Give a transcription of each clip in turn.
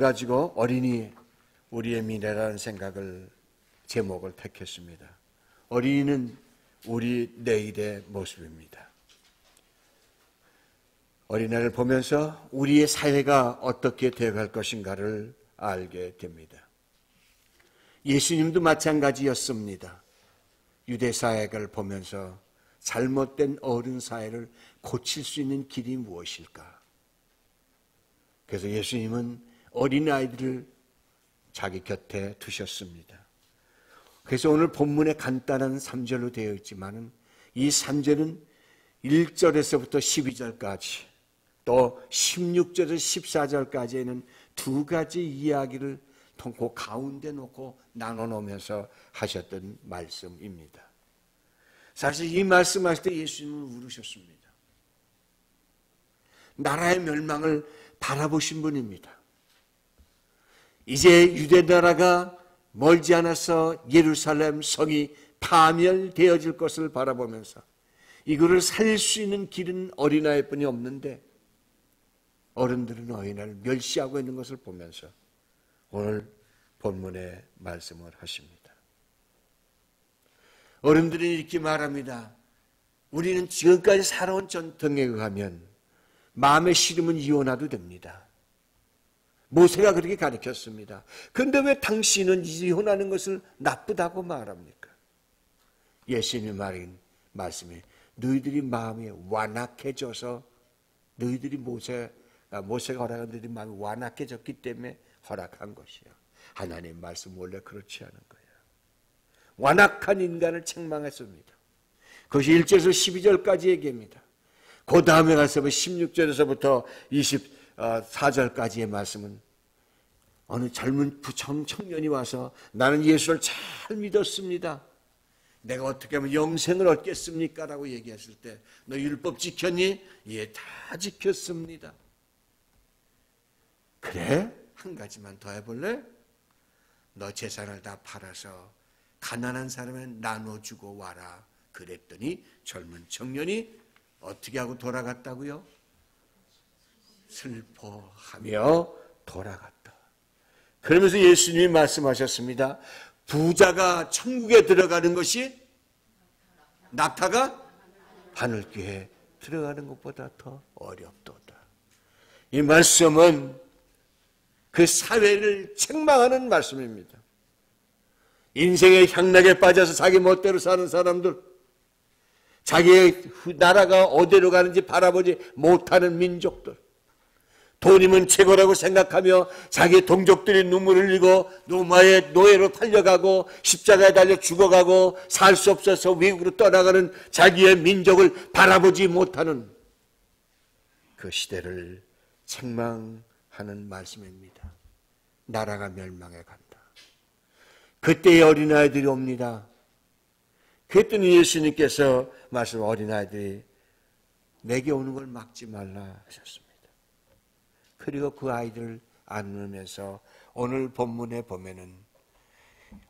가지고 어린이 우리의 미래라는 생각을 제목을 택했습니다. 어린이는 우리 내일의 모습입니다. 어린아이를 보면서 우리의 사회가 어떻게 되어갈 것인가를 알게 됩니다. 예수님도 마찬가지였습니다. 유대 사회를 보면서 잘못된 어른 사회를 고칠 수 있는 길이 무엇일까? 그래서 예수님은 어린아이들을 자기 곁에 두셨습니다. 그래서 오늘 본문에 간단한 3절로 되어 있지만 이 3절은 1절에서부터 12절까지 또 16절에서 14절까지에는 두 가지 이야기를 그 가운데 놓고 나눠 놓으면서 하셨던 말씀입니다. 사실 이 말씀하실 때 예수님은 울으셨습니다. 나라의 멸망을 바라보신 분입니다. 이제 유대 나라가 멀지 않아서 예루살렘 성이 파멸되어질 것을 바라보면서 이거를 살릴 수 있는 길은 어린아이뿐이 없는데 어른들은 어린아이를 멸시하고 있는 것을 보면서 오늘 본문에 말씀을 하십니다. 어른들은 이렇게 말합니다. 우리는 지금까지 살아온 전통에 의하면 마음에 싫으면 이혼해도 됩니다. 모세가 그렇게 가르쳤습니다. 그런데 왜 당신은 이혼하는 것을 나쁘다고 말합니까? 예수님의 말씀이 너희들이 마음이 완악해져서 너희들이 모세가 허락한 너희들이 마음이 완악해졌기 때문에 허락한 것이야. 하나님 말씀 원래 그렇지 않은 거예요. 완악한 인간을 책망했습니다. 그것이 1절에서 12절까지 얘기합니다. 그 다음에 가서 16절에서부터 24절까지의 말씀은 어느 젊은 청년이 와서 나는 예수를 잘 믿었습니다. 내가 어떻게 하면 영생을 얻겠습니까? 라고 얘기했을 때 너 율법 지켰니? 예, 다 지켰습니다. 그래? 한 가지만 더 해볼래? 너 재산을 다 팔아서 가난한 사람에 나눠주고 와라. 그랬더니 젊은 청년이 어떻게 하고 돌아갔다고요? 슬퍼하며 돌아갔다. 그러면서 예수님이 말씀하셨습니다. 부자가 천국에 들어가는 것이 낙타가 하늘교에 들어가는 것보다 더 어렵도다. 이 말씀은 그 사회를 책망하는 말씀입니다. 인생의 향락에 빠져서 자기 멋대로 사는 사람들, 자기의 나라가 어디로 가는지 바라보지 못하는 민족들, 돈이면 최고라고 생각하며 자기 동족들이 눈물을 흘리고 로마의 노예로 팔려가고 십자가에 달려 죽어가고 살 수 없어서 외국으로 떠나가는 자기의 민족을 바라보지 못하는 그 시대를 책망하는 말씀입니다. 나라가 멸망해 간다. 그때의 어린아이들이 옵니다. 그랬더니 예수님께서 말씀 어린아이들이 내게 오는 걸 막지 말라 하셨습니다. 그리고 그 아이들을 안으면서 오늘 본문에 보면은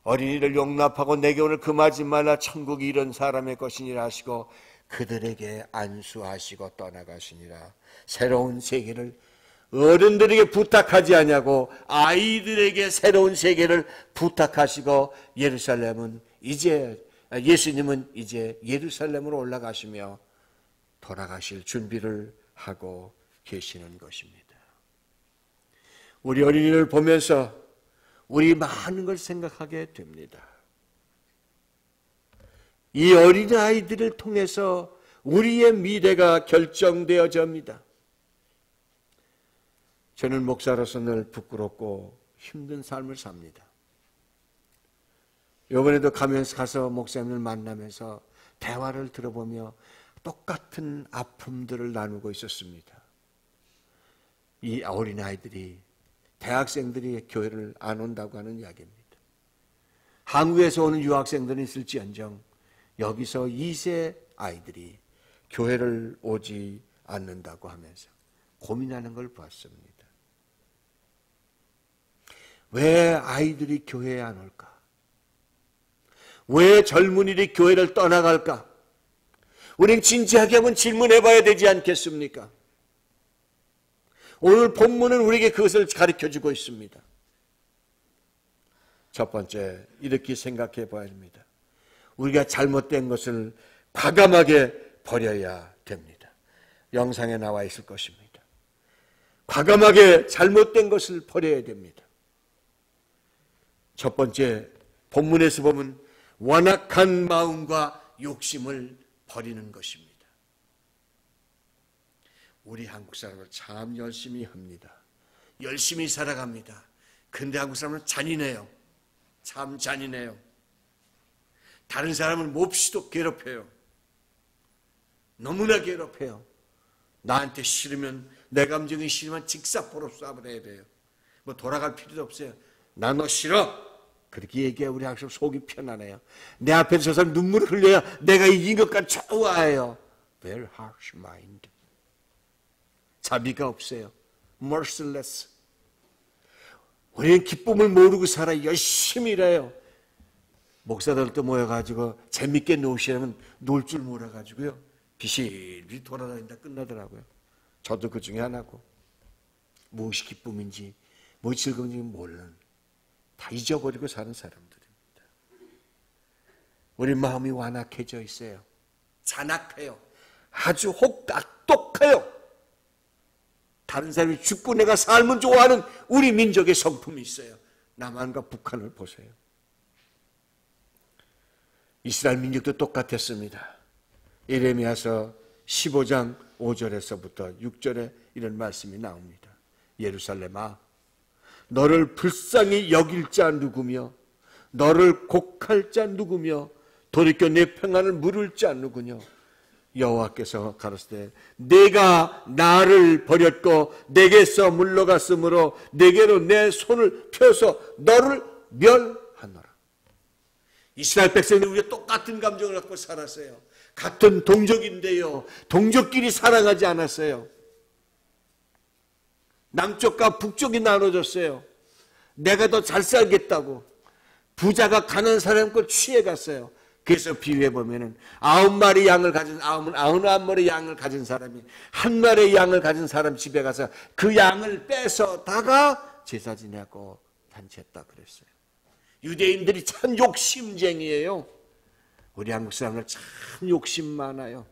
어린이를 용납하고 내게 오늘 금하지 말라 천국이 이런 사람의 것이니라 하시고 그들에게 안수하시고 떠나가시니라. 새로운 세계를 어른들에게 부탁하지 않냐고 아이들에게 새로운 세계를 부탁하시고 예수님은 이제 예루살렘으로 올라가시며 돌아가실 준비를 하고 계시는 것입니다. 우리 어린이를 보면서 우리 많은 걸 생각하게 됩니다. 이 어린아이들을 통해서 우리의 미래가 결정되어집니다. 저는 목사로서 늘 부끄럽고 힘든 삶을 삽니다. 이번에도 가서 목사님을 만나면서 대화를 들어보며 똑같은 아픔들을 나누고 있었습니다. 이 어린아이들이 대학생들이 교회를 안 온다고 하는 이야기입니다. 한국에서 오는 유학생들은 있을지언정 여기서 2세 아이들이 교회를 오지 않는다고 하면서 고민하는 걸 봤습니다. 왜 아이들이 교회에 안 올까? 왜 젊은이들이 교회를 떠나갈까? 우린 진지하게 한번 질문해 봐야 되지 않겠습니까? 오늘 본문은 우리에게 그것을 가르쳐주고 있습니다. 첫 번째, 이렇게 생각해 봐야 합니다. 우리가 잘못된 것을 과감하게 버려야 됩니다. 영상에 나와 있을 것입니다. 과감하게 잘못된 것을 버려야 됩니다. 첫 번째, 본문에서 보면 완악한 마음과 욕심을 버리는 것입니다. 우리 한국 사람은 참 열심히 합니다. 열심히 살아갑니다. 근데 한국 사람은 잔인해요. 참 잔인해요. 다른 사람을 몹시도 괴롭혀요. 너무나 괴롭혀요. 나한테 싫으면, 내 감정이 싫으면 직사포로 쏴버려야 돼요. 뭐 돌아갈 필요도 없어요. 나 너 싫어. 그렇게 얘기해. 우리 학생 속이 편안해요. 내 앞에서 저 사람 눈물을 흘려야 내가 이긴 것까지 좋아해요. Very harsh mind. 자비가 없어요. Merciless. 우리는 기쁨을 모르고 살아. 열심히 일해요. 목사들도 모여가지고 재밌게 노시려면 놀 줄 몰라가지고요. 비실비실 돌아다니다 끝나더라고요. 저도 그 중에 하나고. 무엇이 기쁨인지, 무엇이 즐거운지 모르는, 다 잊어버리고 사는 사람들입니다. 우리 마음이 완악해져 있어요. 잔악해요. 아주 혹독해요. 다른 사람이 죽고 내가 삶을 좋아하는 우리 민족의 성품이 있어요. 남한과 북한을 보세요. 이스라엘 민족도 똑같았습니다. 예레미야서 15장 5절에서부터 6절에 이런 말씀이 나옵니다. 예루살렘아, 너를 불쌍히 여길 자 누구며 너를 곡할 자 누구며 돌이켜 내 평안을 물을 자 누구냐. 여호와께서 가로시되 내가 나를 버렸고 내게서 물러갔으므로 내게로 내 손을 펴서 너를 멸하노라. 이스라엘 백성들이 우리가 똑같은 감정을 갖고 살았어요. 같은 동족인데요, 동족끼리 사랑하지 않았어요. 남쪽과 북쪽이 나눠졌어요. 내가 더 잘 살겠다고 부자가 가난한 사람 걸 취해갔어요. 그래서 비유해 보면은 9마리 양을 가진 99마리 양을 가진 사람이 한 마리 양을 가진 사람 집에 가서 그 양을 뺏어다가 제사 지내고 단체했다 그랬어요. 유대인들이 참 욕심쟁이에요. 우리 한국 사람들 참 욕심 많아요.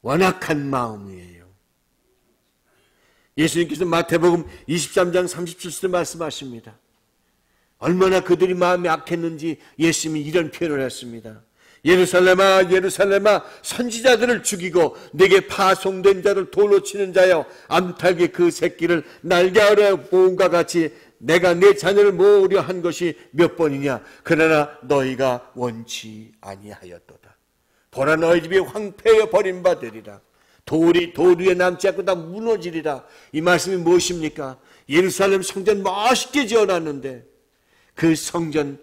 완악한 마음이에요. 예수님께서 마태복음 23장 37절 말씀하십니다. 얼마나 그들이 마음이 악했는지 예수님이 이런 표현을 했습니다. 예루살렘아 예루살렘아, 선지자들을 죽이고 내게 파송된 자를 돌로 치는 자여, 암탉이 그 새끼를 날개 아래 모음과 같이 내가 내 자녀를 모으려 한 것이 몇 번이냐. 그러나 너희가 원치 아니하였도다. 보라, 너희 집이 황폐하여 버림받으리라. 돌이 돌 위에 남지 않고 다 무너지리라. 이 말씀이 무엇입니까? 예루살렘 성전 멋있게 지어놨는데 그 성전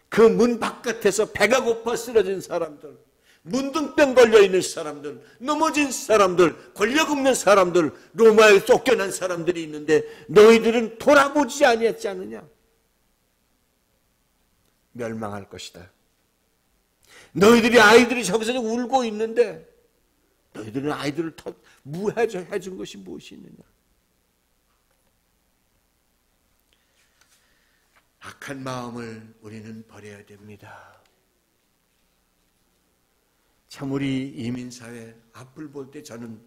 그 문 바깥에서 배가 고파 쓰러진 사람들, 문둥병 걸려있는 사람들, 넘어진 사람들, 권력 없는 사람들, 로마에 쫓겨난 사람들이 있는데 너희들은 돌아보지 아니했지 않느냐? 멸망할 것이다. 너희들이 아이들이 저기서 울고 있는데 너희들은 아이들을 더 무해준 것이 무엇이 있느냐? 악한 마음을 우리는 버려야 됩니다. 참 우리 이민사회 앞을 볼 때 저는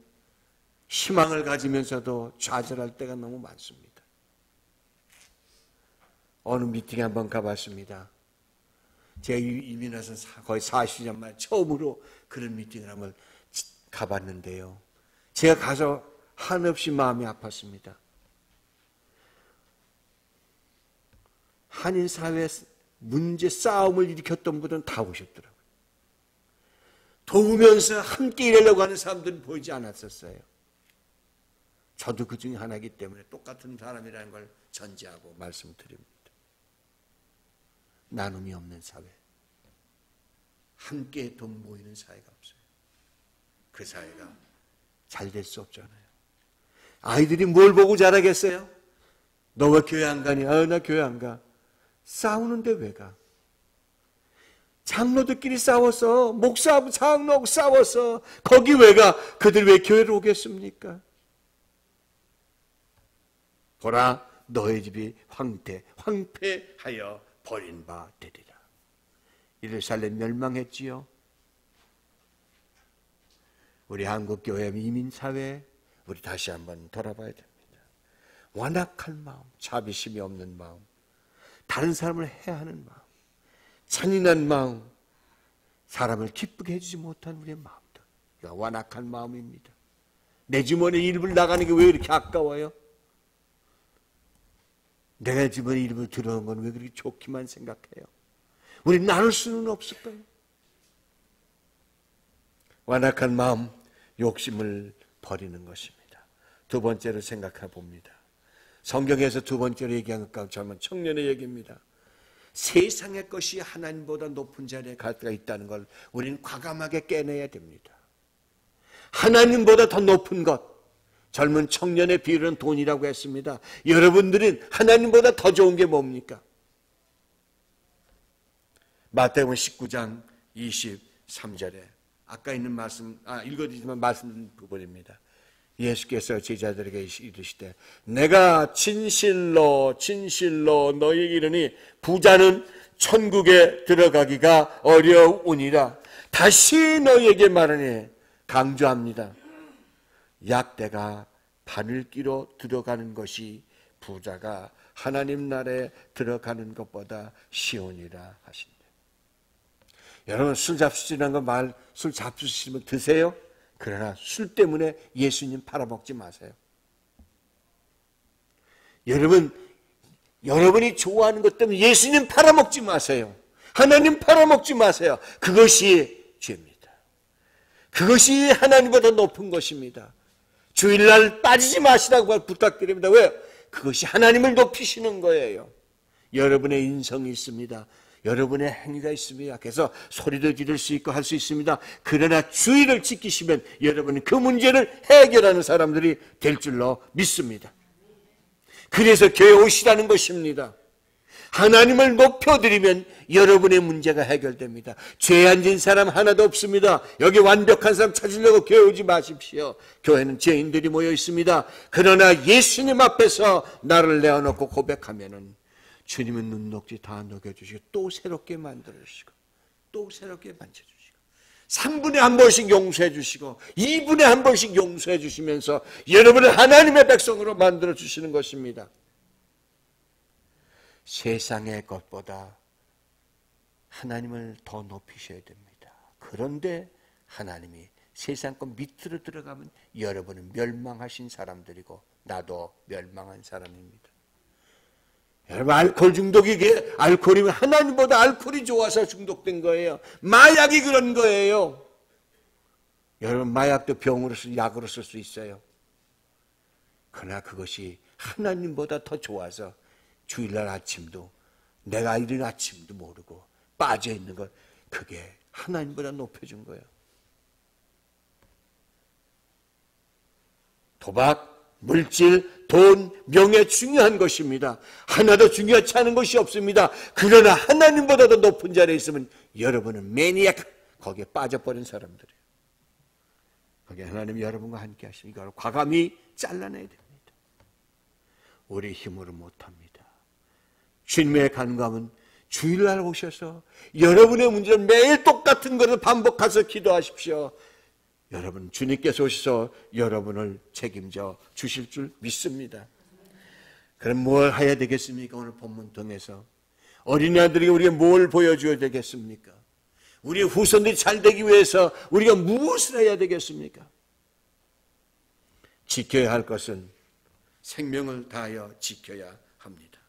희망을 가지면서도 좌절할 때가 너무 많습니다. 어느 미팅에 한번 가봤습니다. 제가 이민 와서 거의 40년 만에 처음으로 그런 미팅을 한번 가봤는데요. 제가 가서 한없이 마음이 아팠습니다. 한인 사회 문제 싸움을 일으켰던 분들은 다 오셨더라고요. 도우면서 함께 일하려고 하는 사람들은 보이지 않았었어요. 저도 그 중에 하나이기 때문에 똑같은 사람이라는 걸 전제하고 말씀드립니다. 나눔이 없는 사회, 함께 돈 모이는 사회가 없어요. 그 사회가 잘 될 수 없잖아요. 아이들이 뭘 보고 자라겠어요? 너 왜 교회 안 가니? 나 교회 안 가. 싸우는데 왜 가? 장로들끼리 싸워서, 목사하고 장로하고 싸워서, 거기 그들 왜 교회를 오겠습니까? 보라, 너의 집이 황폐하여 버린 바 되리라. 예루살렘 멸망했지요. 우리 한국교회 이민사회, 우리 다시 한번 돌아봐야 됩니다. 완악한 마음, 자비심이 없는 마음, 다른 사람을 해하는 마음, 잔인한 마음, 사람을 기쁘게 해주지 못한 우리의 마음들, 완악한 마음입니다. 내 주머니 일부를 나가는 게 왜 이렇게 아까워요? 내가 주머니 일부를 들어오는 건 왜 그렇게 좋기만 생각해요? 우리 나눌 수는 없을까요? 완악한 마음, 욕심을 버리는 것입니다. 두 번째로 생각해 봅니다. 성경에서 두 번째로 얘기한 것과 젊은 청년의 얘기입니다. 세상의 것이 하나님보다 높은 자리에 갈 때가 있다는 걸 우리는 과감하게 깨내야 됩니다. 하나님보다 더 높은 것, 젊은 청년의 비율은 돈이라고 했습니다. 여러분들은 하나님보다 더 좋은 게 뭡니까? 마태복음 19장 23절에 아까 있는 말씀, 읽어드리지만 말씀 부분입니다. 예수께서 제자들에게 이르시되 내가 진실로 너희에게 이르니 부자는 천국에 들어가기가 어려우니라. 다시 너희에게 말하니 강조합니다. 약대가 바늘기로 들어가는 것이 부자가 하나님 나라에 들어가는 것보다 쉬우니라 하신다. 여러분 술 잡수시는 거 술 잡수시면 드세요. 그러나 술 때문에 예수님 팔아먹지 마세요. 여러분이 좋아하는 것 때문에 예수님 팔아먹지 마세요. 하나님 팔아먹지 마세요. 그것이 죄입니다. 그것이 하나님보다 높은 것입니다. 주일날 빠지지 마시라고 부탁드립니다. 왜요? 그것이 하나님을 높이시는 거예요. 여러분의 인성이 있습니다. 여러분의 행위가 있습니다. 그래서 소리도 지를 수 있고 할 수 있습니다. 그러나 주의를 지키시면 여러분은 그 문제를 해결하는 사람들이 될 줄로 믿습니다. 그래서 교회 오시라는 것입니다. 하나님을 높여드리면 여러분의 문제가 해결됩니다. 죄 안 진 사람 하나도 없습니다. 여기 완벽한 사람 찾으려고 교회 오지 마십시오. 교회는 죄인들이 모여 있습니다. 그러나 예수님 앞에서 나를 내어놓고 고백하면은 주님은 눈녹지 다 녹여주시고 또 새롭게 만들어주시고 또 새롭게 만져주시고 3분에 한 번씩 용서해 주시고 2분에 한 번씩 용서해 주시면서 여러분을 하나님의 백성으로 만들어 주시는 것입니다. 세상의 것보다 하나님을 더 높이셔야 됩니다. 그런데 하나님이 세상 것 밑으로 들어가면 여러분은 멸망하신 사람들이고 나도 멸망한 사람입니다. 여러분 알코올 중독이 알코올이면 하나님보다 알코올이 좋아서 중독된 거예요. 마약이 그런 거예요. 여러분 마약도 병으로 약으로 쓸 수 있어요. 그러나 그것이 하나님보다 더 좋아서 주일날 아침도 내가 이른 아침도 모르고 빠져있는 것, 그게 하나님보다 높여준 거예요. 도박, 물질, 돈, 명예 중요한 것입니다. 하나도 중요하지 않은 것이 없습니다. 그러나 하나님보다 더 높은 자리에 있으면 여러분은 매니악, 거기에 빠져버린 사람들이에요. 거기에 하나님 여러분과 함께 하시니까 과감히 잘라내야 됩니다. 우리 힘으로 못합니다. 주님의 간감은 주일날 오셔서 여러분의 문제를 매일 똑같은 것을 반복해서 기도하십시오. 여러분 주님께서 오셔서 여러분을 책임져 주실 줄 믿습니다. 그럼 뭘 해야 되겠습니까? 오늘 본문 통해서 어린아이들에게 우리가 뭘 보여줘야 되겠습니까? 우리의 후손들이 잘 되기 위해서 우리가 무엇을 해야 되겠습니까? 지켜야 할 것은 생명을 다하여 지켜야 합니다.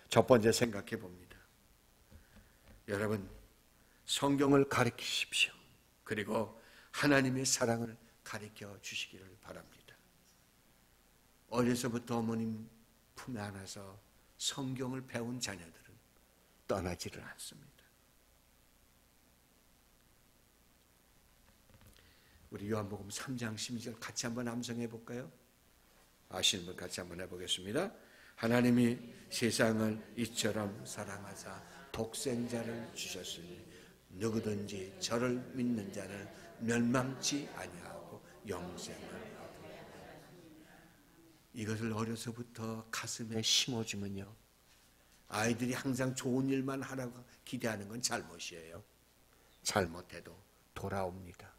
첫 번째 생각해 봅니다. 여러분 성경을 가르치십시오. 그리고 하나님의 사랑을 가르쳐 주시기를 바랍니다. 어려서부터 어머님 품에 안아서 성경을 배운 자녀들은 떠나지를 않습니다. 우리 요한복음 3장 12절 같이 한번 암송해 볼까요? 아시는 분 같이 한번 해보겠습니다. 하나님이 세상을 이처럼 사랑하사 독생자를 주셨으니 누구든지 저를 믿는 자는 멸망치 아니하고 영생을 얻으리라. 이것을 어려서부터 가슴에 심어주면요, 아이들이 항상 좋은 일만 하라고 기대하는 건 잘못이에요. 잘못해도 돌아옵니다.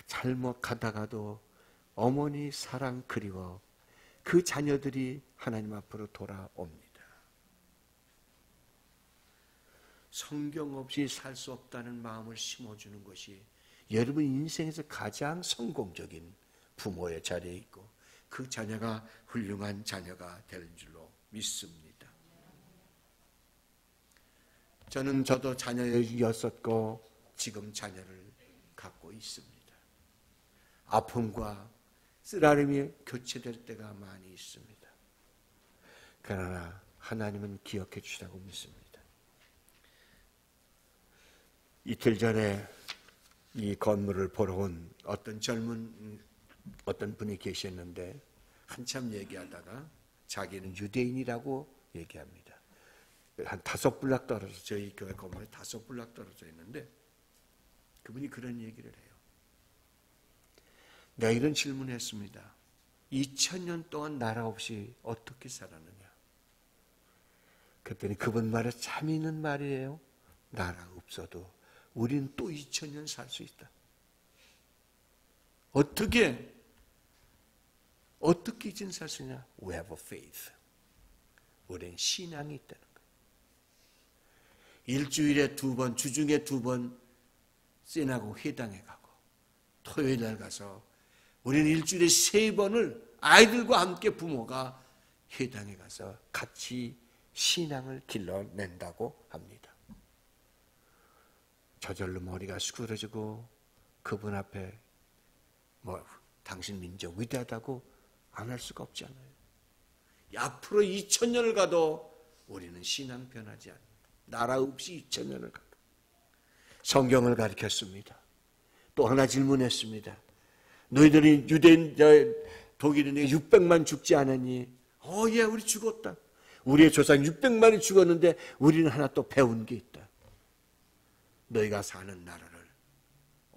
잘못하다가도 어머니 사랑 그리워 그 자녀들이 하나님 앞으로 돌아옵니다. 성경 없이 살 수 없다는 마음을 심어주는 것이 여러분 인생에서 가장 성공적인 부모의 자리에 있고 그 자녀가 훌륭한 자녀가 될 줄로 믿습니다. 저도 자녀였었고 지금 자녀를 갖고 있습니다. 아픔과 쓰라림이 교체될 때가 많이 있습니다. 그러나 하나님은 기억해 주시라고 믿습니다. 이틀 전에 이 건물을 보러 온 어떤 분이 계셨는데 한참 얘기하다가 자기는 유대인이라고 얘기합니다. 한 5블락 떨어져, 저희 교회 건물에 5블락 떨어져 있는데 그분이 그런 얘기를 해요. 내가 이런 질문을 했습니다. 2000년 동안 나라 없이 어떻게 살았느냐? 그랬더니 그분 말에 참 있는 말이에요. 나라 없어도 우리는 또 2000년 살 수 있다. 어떻게 이젠 살 수 있냐? We have a faith. 우리는 신앙이 있다는 거예요. 일주일에 2번, 주중에 2번 시나고 회당에 가고 토요일 날 가서 우리는 일주일에 3번을 아이들과 함께 부모가 회당에 가서 같이 신앙을 길러낸다고 합니다. 저절로 머리가 수그러지고 그분 앞에 당신 민족 위대하다고 안 할 수가 없잖아요. 앞으로 2000년을 가도 우리는 신앙 변하지 않는다. 나라 없이 2000년을 가도. 성경을 가르쳤습니다. 또 하나 질문했습니다. 너희들이 유대인, 독일인에게 600만 죽지 않았니? 예, 우리 죽었다. 우리의 조상 600만이 죽었는데 우리는 하나 또 배운 게 있다. 너희가 사는 나라를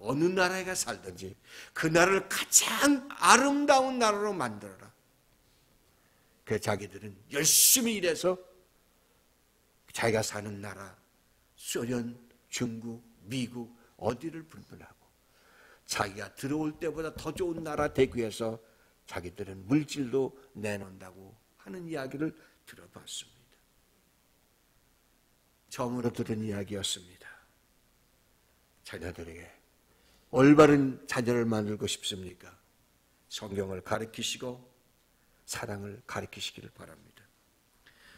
어느 나라에 살든지 그 나라를 가장 아름다운 나라로 만들어라. 그 자기들은 열심히 일해서 자기가 사는 나라, 소련, 중국, 미국 어디를 불문하고 자기가 들어올 때보다 더 좋은 나라 되기 위해서 자기들은 물질도 내놓는다고 하는 이야기를 들어봤습니다. 처음으로 들은 이야기였습니다. 자녀들에게 올바른 자녀를 만들고 싶습니까? 성경을 가르치시고 사랑을 가르치시기를 바랍니다.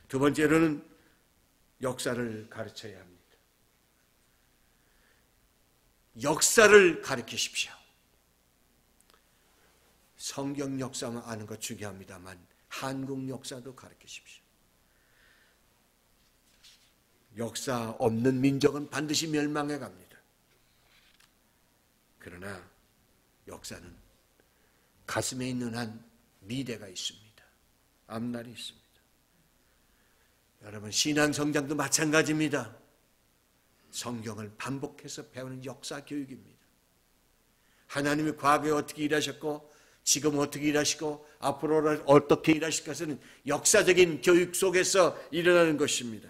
두 번째로는 역사를 가르쳐야 합니다. 역사를 가르치십시오. 성경 역사만 아는 것 중요합니다만 한국 역사도 가르치십시오. 역사 없는 민족은 반드시 멸망해 갑니다. 그러나 역사는 가슴에 있는 한 미래가 있습니다. 앞날이 있습니다. 여러분, 신앙 성장도 마찬가지입니다. 성경을 반복해서 배우는 역사 교육입니다. 하나님이 과거에 어떻게 일하셨고 지금 어떻게 일하시고 앞으로 어떻게 일하실 것은 역사적인 교육 속에서 일어나는 것입니다.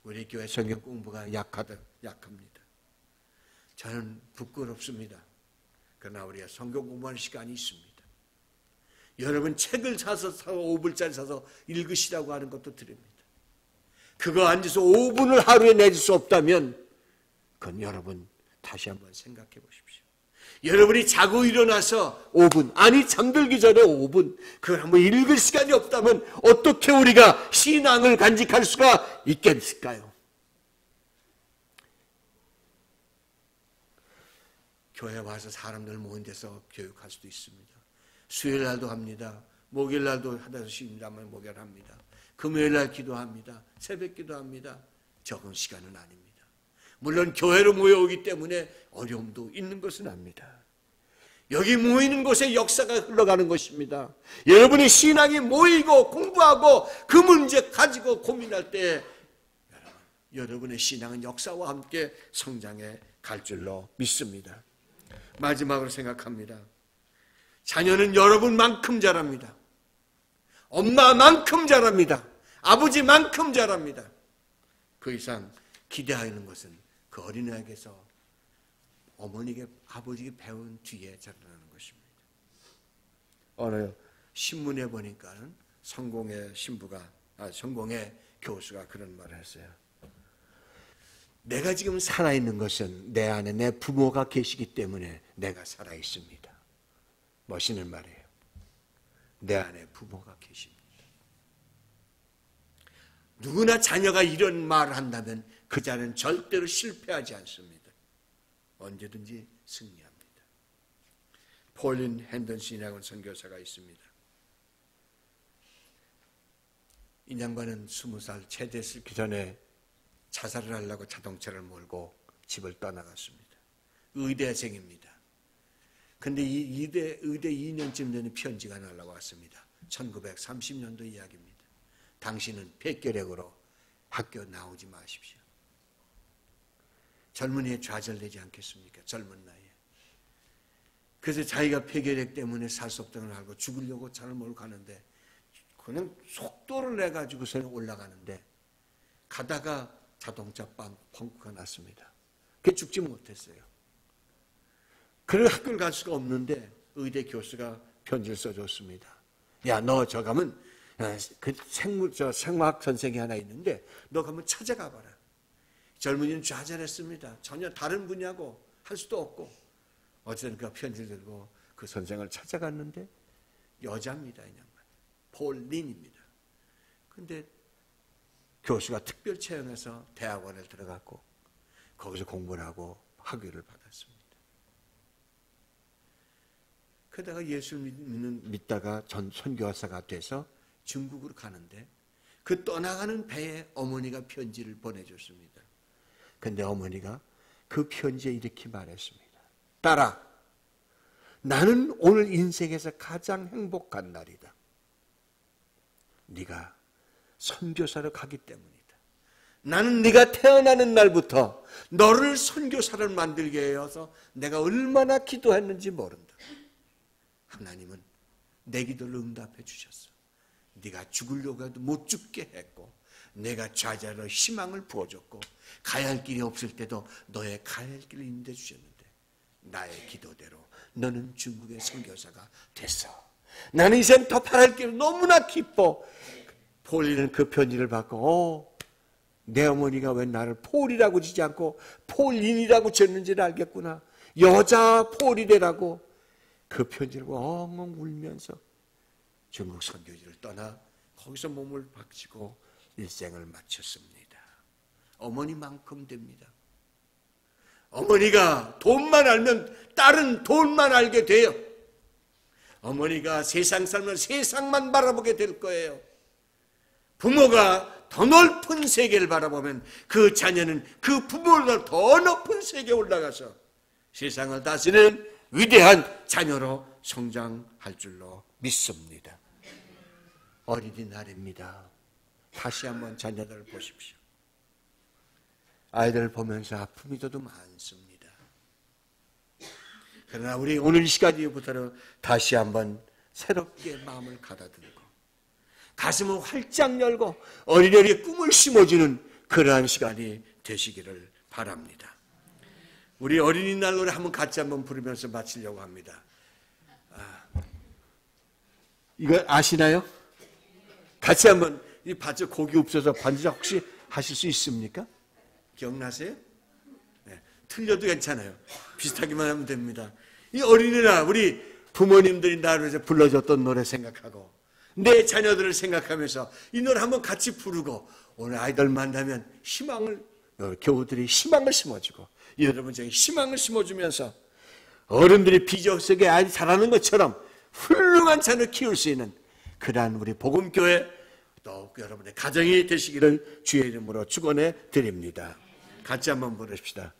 우리 교회 성경 공부가 약합니다. 저는 부끄럽습니다. 그러나 우리가 성경 공부하는 시간이 있습니다. 여러분 책을 사서 5불짜리 사서 읽으시라고 하는 것도 드립니다. 그거 앉아서 5분을 하루에 내줄 수 없다면 그건 여러분 다시 한번 생각해 보십시오. 여러분이 자고 일어나서 5분, 아니 잠들기 전에 5분 그걸 한번 읽을 시간이 없다면 어떻게 우리가 신앙을 간직할 수가 있겠을까요? 교회 와서 사람들 모인 데서 교육할 수도 있습니다. 수요일 날도 합니다. 목요일 날도 하다 쉬니다만 목요일 합니다. 금요일 날 기도합니다. 새벽 기도합니다. 적은 시간은 아닙니다. 물론 교회로 모여오기 때문에 어려움도 있는 것은 압니다. 여기 모이는 곳에 역사가 흘러가는 것입니다. 여러분이 신앙이 모이고 공부하고 그 문제 가지고 고민할 때 여러분의 신앙은 역사와 함께 성장해 갈 줄로 믿습니다. 마지막으로 생각합니다. 자녀는 여러분만큼 자랍니다. 엄마만큼 자랍니다. 아버지만큼 자랍니다. 그 이상 기대하는 것은 그 어린아이에게서 어머니에게 아버지에게 배운 뒤에 자라나는 것입니다. 어느 신문에 보니까는 성공의 교수가 그런 말을 했어요. 내가 지금 살아있는 것은 내 안에 내 부모가 계시기 때문에 내가 살아있습니다. 멋있는 말이에요. 내 안에 부모가 계십니다. 누구나 자녀가 이런 말을 한다면 그 자는 절대로 실패하지 않습니다. 언제든지 승리합니다. 폴린 핸던슨이라고 하는 선교사가 있습니다. 이 양반은 20살 채 됐기 전에 자살을 하려고 자동차를 몰고 집을 떠나갔습니다. 의대생입니다. 근데 의대 2년쯤 되는 편지가 날라왔습니다. 1930년도 이야기입니다. 당신은 폐결핵으로 학교 나오지 마십시오. 젊은이에 좌절되지 않겠습니까? 젊은 나이에. 그래서 자기가 폐결핵 때문에 살 수 없다는 걸 알고 죽으려고 차를 몰고 가는데 그냥 속도를 내가지고서 올라가는데 가다가 자동차 펑크가 났습니다. 그게 죽지 못했어요. 그래서 학교를 갈 수가 없는데 의대 교수가 편지를 써줬습니다. 야, 너 저 가면 그 생화학 선생이 하나 있는데 너 가면 찾아가 봐라. 젊은이는 좌절했습니다. 전혀 다른 분야고 할 수도 없고 어쨌든 그 편지를 들고 그 선생을 찾아갔는데 여자입니다. 이 양반. 폴린입니다. 근데 교수가 특별 채용해서 대학원에 들어갔고 거기서 공부를 하고 학위를 받았습니다. 그러다가 예수 믿다가 전 선교사가 돼서 중국으로 가는데 그 떠나가는 배에 어머니가 편지를 보내줬습니다. 근데 어머니가 그 편지에 이렇게 말했습니다. 딸아, 나는 오늘 인생에서 가장 행복한 날이다. 네가 선교사로 가기 때문이다. 나는 네가 태어나는 날부터 너를 선교사를 만들게 해서 내가 얼마나 기도했는지 모른다. 하나님은 내 기도를 응답해 주셨어. 네가 죽으려고 해도 못 죽게 했고 내가 좌절로 희망을 부어줬고 가야 할 길이 없을 때도 너의 가야 할 길을 인도해 주셨는데 나의 기도대로 너는 중국의 선교사가 됐어. 나는 이젠 더 바랄 길 너무나 기뻐. 폴리는 그 편지를 받고 내 어머니가 왜 나를 폴이라고 지지 않고 폴린이라고 지었는지를 알겠구나. 여자 폴이래라고 그 편지를 엉엉 울면서 중국 선교지를 떠나 거기서 몸을 바치고 일생을 마쳤습니다. 어머니만큼 됩니다. 어머니가 돈만 알면 딸은 돈만 알게 돼요. 어머니가 세상 살면 세상만 바라보게 될 거예요. 부모가 더 넓은 세계를 바라보면 그 자녀는 그 부모보다 더 높은 세계에 올라가서 세상을 다스리는 위대한 자녀로 성장할 줄로 믿습니다. 어린이날입니다. 다시 한번 자녀들을 보십시오. 아이들을 보면서 아픔이 더도 많습니다. 그러나 우리 오늘 이 시간부터 다시 한번 새롭게 마음을 가다듬고 가슴을 활짝 열고 어린이의 꿈을 심어주는 그러한 시간이 되시기를 바랍니다. 우리 어린이날 노래 한번 같이 한번 부르면서 마치려고 합니다. 이거 아시나요? 같이 한번 이 반주 곡이 없어서 반주 혹시 하실 수 있습니까? 기억나세요? 네, 틀려도 괜찮아요. 비슷하기만 하면 됩니다. 이 어린이날 우리 부모님들이 나를 이제 불러줬던 노래 생각하고 내 자녀들을 생각하면서 이 노래 한번 같이 부르고 오늘 아이들 만나면 희망을 교우들이 희망을 심어주고 여러분에게 희망을 심어주면서 어른들이 비전 속에 아이 자라는 것처럼 훌륭한 자녀를 키울 수 있는 그러한 우리 복음교회 또 여러분의 가정이 되시기를 주의 이름으로 축원해 드립니다. 같이 한번 부르십시다.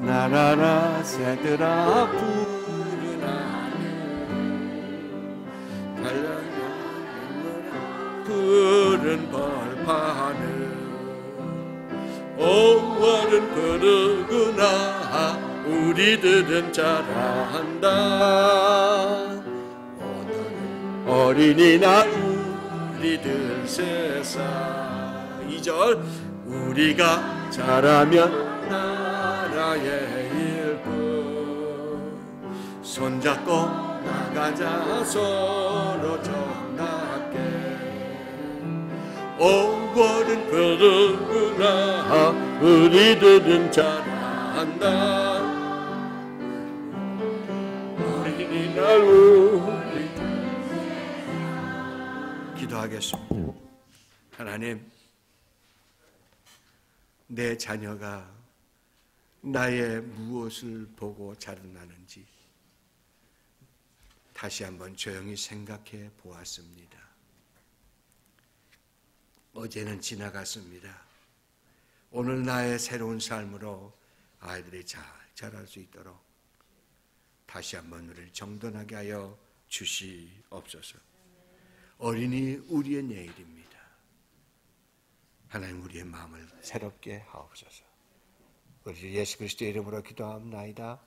나라라 새들아 푸른 하늘 달려라 푸른 벌판을 옹호하는 그르구나 우리들은 자란다. 오늘은 어린이날 우리들 세상 2절 우리가 자라면 나라의 일꾼 손잡고 나가자 서로 정답게 옹호하는 그르구나 우리들은 자란다. 어린이날 우리 기도하겠습니다. 하나님, 내 자녀가 나의 무엇을 보고 자라나는지 다시 한번 조용히 생각해 보았습니다. 어제는 지나갔습니다. 오늘 나의 새로운 삶으로 아이들이 잘 자랄 수 있도록 다시 한번 우리를 정돈하게 하여 주시옵소서. 어린이 우리의 내일입니다. 하나님 우리의 마음을 새롭게 하옵소서. 우리 예수 그리스도의 이름으로 기도합나이다.